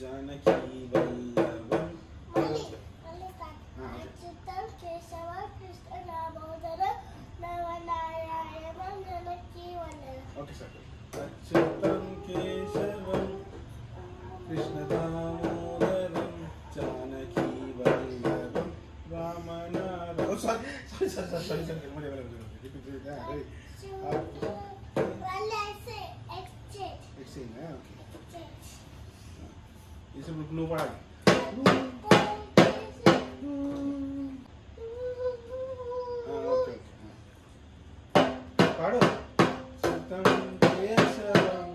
जानकी वल्लभं अच्युतं केशवं कृष्णदामोदरं नवनारायणं जानकी वल्लभम्. Okay sir. अच्युतं केशवं कृष्णदामोदरं Janaki वल्लभं Ramnarayan. Oh sorry. Isso no vai. Okay. Paro. Sutam Kesavam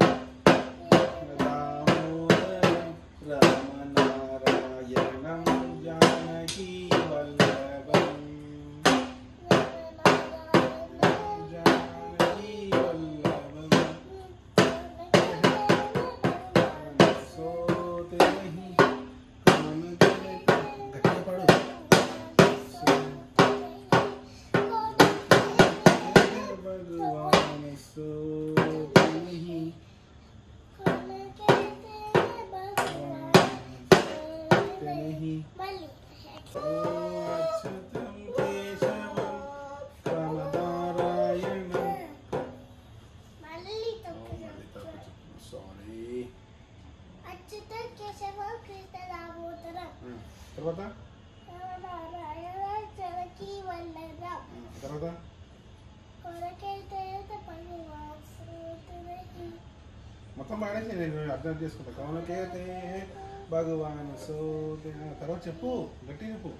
Damodaram Ramanarayanam Janaki Vallabham Janaki Vallabham Achyutam కేశవం కృష్ణదామోదరం తర్వాత నవనారాయణం जानकी वल्लभं. తర్వాత కొరకైతే భగవాన్ మొత్తం పాడేసి నేను అర్థం చేసుకుంటా. కౌనకైతే భగవాన్ సోతే తర్వాత చెప్పు, గట్టి చెప్పు.